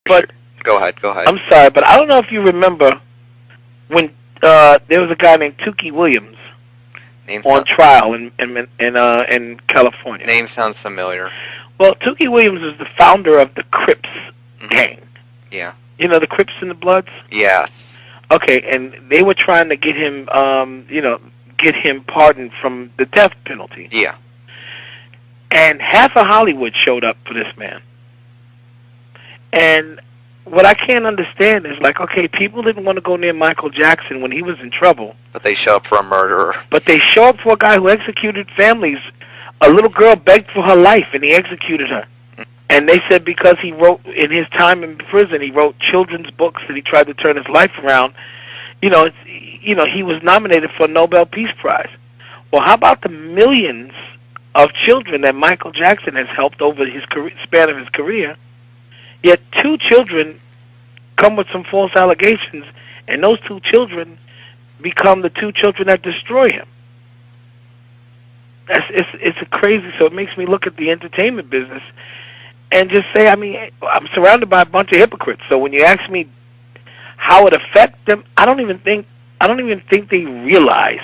But Go ahead. I'm sorry, but I don't know if you remember when there was a guy named Tookie Williams on trial in California. Name sounds familiar. Well, Tookie Williams is the founder of the Crips gang. Yeah. You know the Crips and the Bloods? Yes. Okay, and they were trying to get him, get him pardoned from the death penalty. Yeah. And half of Hollywood showed up for this man. And what I can't understand is, like, okay, people didn't want to go near Michael Jackson when he was in trouble. But they show up for a murderer. But they show up for a guy who executed families. A little girl begged for her life, and he executed her. And they said because he wrote, in his time in prison, he wrote children's books and he tried to turn his life around. He was nominated for a Nobel Peace Prize. Well, how about the millions of children that Michael Jackson has helped over his span of his career? Yet 2 children come with some false allegations, and those 2 children become the 2 children that destroy him. It's crazy. So it makes me look at the entertainment business and just say, I mean, I'm surrounded by a bunch of hypocrites. So when you ask me how it affects them, I don't even think they realize,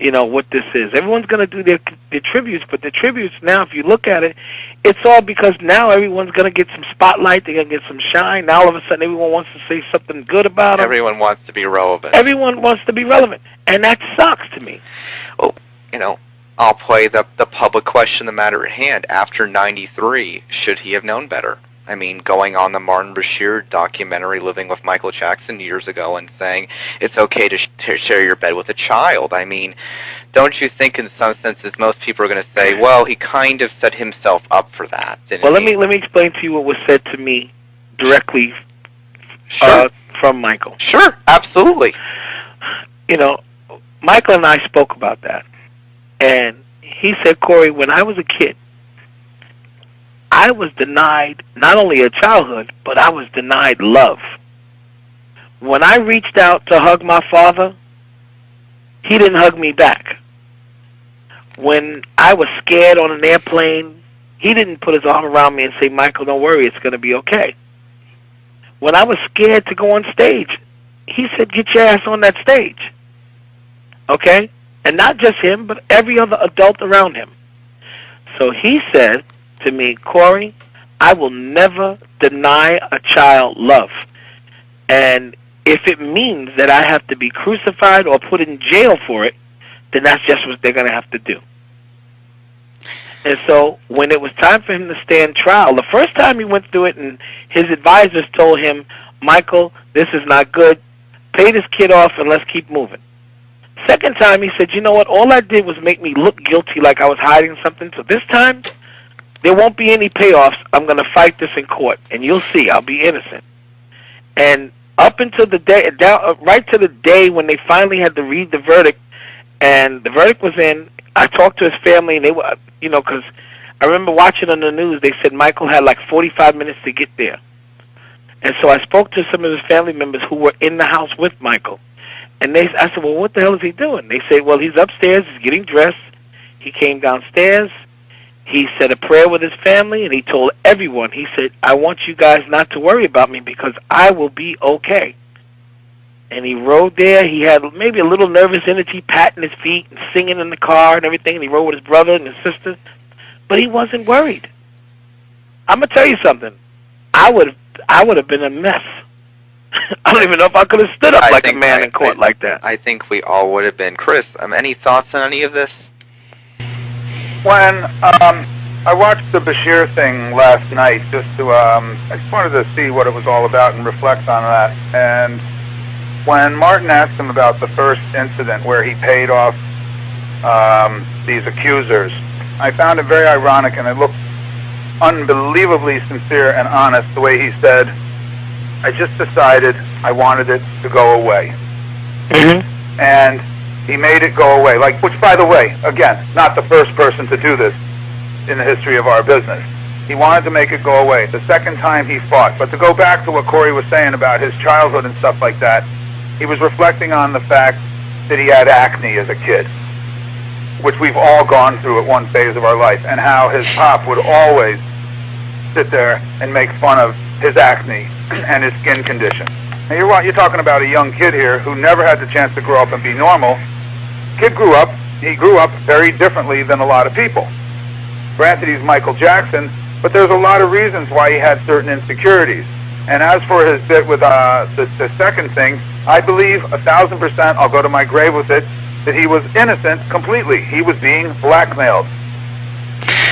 what this is. Everyone's going to do their tributes, but the tributes now, if you look at it, it's all because now everyone's going to get some spotlight. They're going to get some shine. Now all of a sudden everyone wants to say something good about them. Everyone wants to be relevant. Everyone wants to be relevant, and that sucks to me. Well, I'll play the public question, the matter at hand. After 93, should he have known better? I mean, going on the Martin Bashir documentary, Living with Michael Jackson, years ago, and saying it's okay to share your bed with a child. I mean, don't you think in some senses most people are going to say, well, he kind of set himself up for that, didn't Well, he? let me explain to you what was said to me directly from Michael. Sure, absolutely. Michael and I spoke about that, and he said, Corey, when I was a kid, I was denied not only a childhood, but I was denied love. When I reached out to hug my father, he didn't hug me back. When I was scared on an airplane, he didn't put his arm around me and say, Michael, don't worry, it's going to be okay. When I was scared to go on stage, he said, get your ass on that stage. Okay? And not just him, but every other adult around him. So he said to me, Corey, I will never deny a child love. And if it means that I have to be crucified or put in jail for it, then that's just what they're going to have to do. And so when it was time for him to stand trial, the first time he went through it and his advisors told him, Michael, this is not good. Pay this kid off and let's keep moving. Second time he said, you know what, all I did was make me look guilty like I was hiding something. So this time, there won't be any payoffs. I'm going to fight this in court, and you'll see. I'll be innocent. And up until the day, right to the day when they finally had to read the verdict, and the verdict was in, I talked to his family, and they were, because I remember watching on the news, they said Michael had like 45 minutes to get there. And so I spoke to some of his family members who were in the house with Michael. And I said, well, what the hell is he doing? They said, well, he's upstairs, he's getting dressed. He came downstairs. He said a prayer with his family, and he told everyone, he said, I want you guys not to worry about me because I will be okay. And he rode there. He had maybe a little nervous energy, patting his feet and singing in the car and everything, and he rode with his brother and his sister. But he wasn't worried. I'm going to tell you something. I would have been a mess. I don't even know if I could have stood up like a man in court like that. I think we all would have been. Chris, any thoughts on any of this? When I watched the Bashir thing last night, I just wanted to see what it was all about and reflect on that. And when Martin asked him about the first incident where he paid off these accusers, I found it very ironic, and it looked unbelievably sincere and honest the way he said, I just decided I wanted it to go away. Mm-hmm. And he made it go away. Which, by the way, again, not the first person to do this in the history of our business. He wanted to make it go away. The second time he fought. But to go back to what Corey was saying about his childhood and stuff like that, he was reflecting on the fact that he had acne as a kid, which we've all gone through at one phase of our life, and how his pop would always sit there and make fun of his acne and his skin condition. Now you're talking about a young kid here who never had the chance to grow up and be normal. He grew up very differently than a lot of people. Granted, he's Michael Jackson, but there's a lot of reasons why he had certain insecurities. And as for his bit with the second thing, I believe 1,000%, I'll go to my grave with it, that he was innocent completely. He was being blackmailed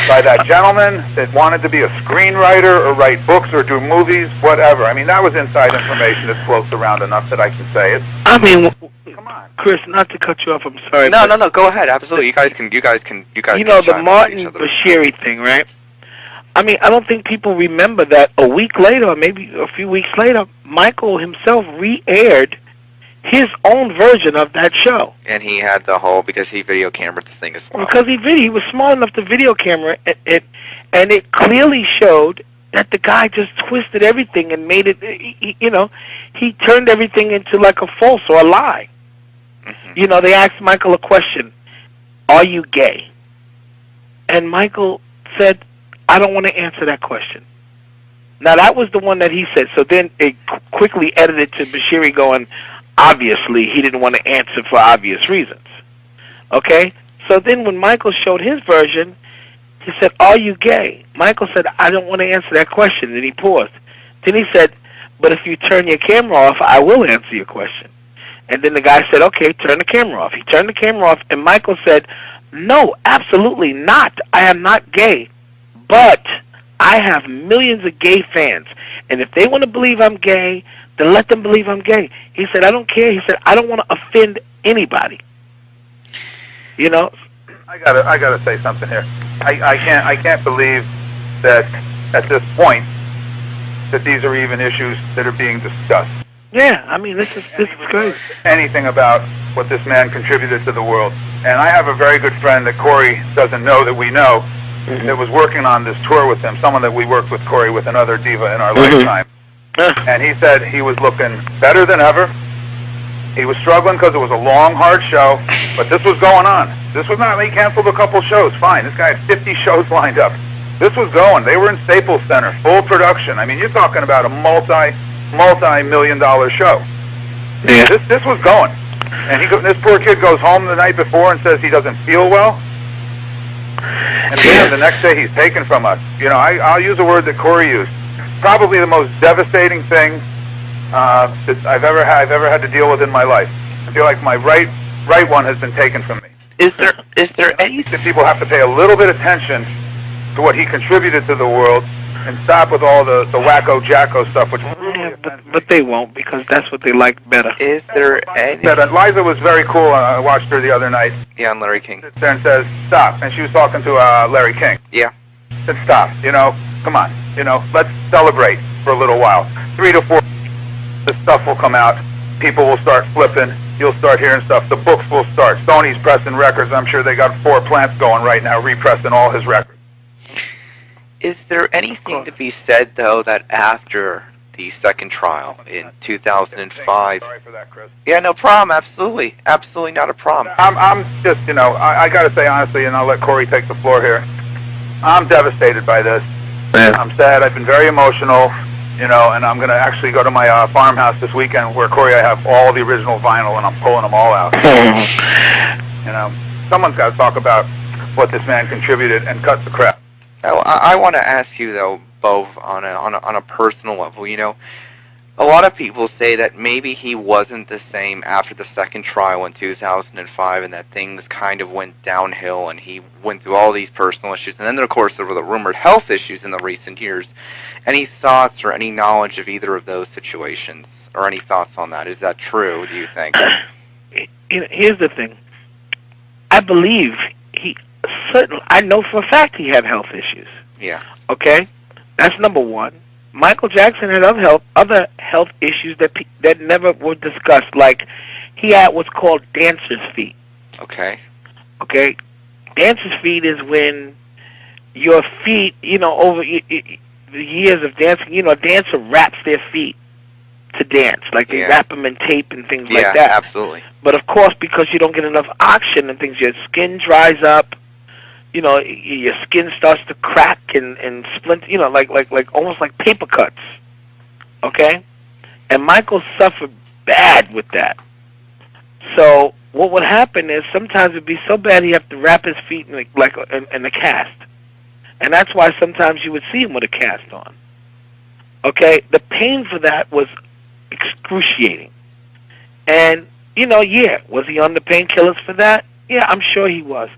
by that gentleman that wanted to be a screenwriter or write books or do movies, whatever. I mean, that was inside information that floats around enough that I can say it. I mean, come on, Chris, not to cut you off, I'm sorry. No, go ahead. Absolutely. You guys can. You know, the Martin Bashiri thing, right? I mean, I don't think people remember that a week later, or maybe a few weeks later, Michael himself re-aired his own version of that show. And he had the whole, because he video cameraed the thing as well. Because he was smart enough to video camera it, and it clearly showed that the guy just twisted everything and made it, he turned everything into like a false or a lie. Mm-hmm. You know, they asked Michael a question, are you gay? And Michael said, I don't want to answer that question. Now, that was the one that he said. So then it quickly edited to Bashiri going, obviously, he didn't want to answer for obvious reasons. Okay? So then when Michael showed his version, he said, are you gay? Michael said, I don't want to answer that question. And he paused. Then he said, but if you turn your camera off, I will answer your question. And then the guy said, okay, turn the camera off. He turned the camera off, and Michael said, no, absolutely not. I am not gay. But I have millions of gay fans. And if they want to believe I'm gay, then let them believe I'm gay. He said, I don't care. He said, I don't want to offend anybody. You know? I gotta say something here. I can't believe that at this point that these are even issues that are being discussed. Yeah, I mean, this is crazy. Anything about what this man contributed to the world. And I have a very good friend that Corey doesn't know that we know, mm-hmm. that was working on this tour with him, someone that we worked with, Corey, with another diva in our mm-hmm. lifetime. And he said he was looking better than ever. He was struggling because it was a long, hard show, but this was going on. This was not, he canceled a couple shows, fine. This guy had 50 shows lined up. This was going. They were in Staples Center, full production. I mean, you're talking about a multi-million-dollar show. Yeah. This was going. And this poor kid goes home the night before and says he doesn't feel well. And then the next day he's taken from us. You know, I'll use a word that Corey used. Probably the most devastating thing that I've ever had to deal with in my life. I feel like my right one has been taken from me. Is there anything people have to pay a little bit of attention to what he contributed to the world and stop with all the wacko jacko stuff, which but they won't, because that's what they like better. Is there any? Liza was very cool. I watched her the other night. Yeah, on Larry King. Sits there and says, "Stop," and she was talking to Larry King. Yeah. Said, "Stop. You know, come on. You know, let's celebrate for a little while. 3 to 4, the stuff will come out. People will start flipping. You'll start hearing stuff. The books will start. Sony's pressing records. I'm sure they got 4 plants going right now, repressing all his records." Is there anything to be said, though, that after the second trial in 2005... Sorry for that, Chris. Yeah, no problem. Absolutely. Absolutely not a problem. I'm just, you know, I got to say honestly, and I'll let Corey take the floor here, I'm devastated by this. Yeah. I'm sad. I've been very emotional, you know, and I'm going to actually go to my farmhouse this weekend where, Corey, I have all the original vinyl, and I'm pulling them all out. You know, someone's got to talk about what this man contributed and cut the crap. I want to ask you, though, Bo, on a personal level. You know, a lot of people say that maybe he wasn't the same after the second trial in 2005, and that things kind of went downhill, and he went through all these personal issues. And then, of course, there were the rumored health issues in the recent years. Any thoughts or any knowledge of either of those situations, or any thoughts on that? Is that true, do you think? Here's the thing. I believe I know for a fact he had health issues. Yeah. Okay? That's number one. Michael Jackson had other health issues that never were discussed. Like, he had what's called dancer's feet. Okay. Okay? Dancer's feet is when your feet, you know, over the years of dancing, you know, a dancer wraps their feet to dance. Like, they wrap them in tape and things like that. Yeah, absolutely. But, of course, because you don't get enough oxygen and things, your skin dries up. You know, your skin starts to crack and splint. You know, like almost like paper cuts. okay? And Michael suffered bad with that. So what would happen is sometimes it'd be so bad he'd have to wrap his feet in a cast. And that's why sometimes you would see him with a cast on. Okay? The pain for that was excruciating. And, was he on the painkillers for that? Yeah, I'm sure he was.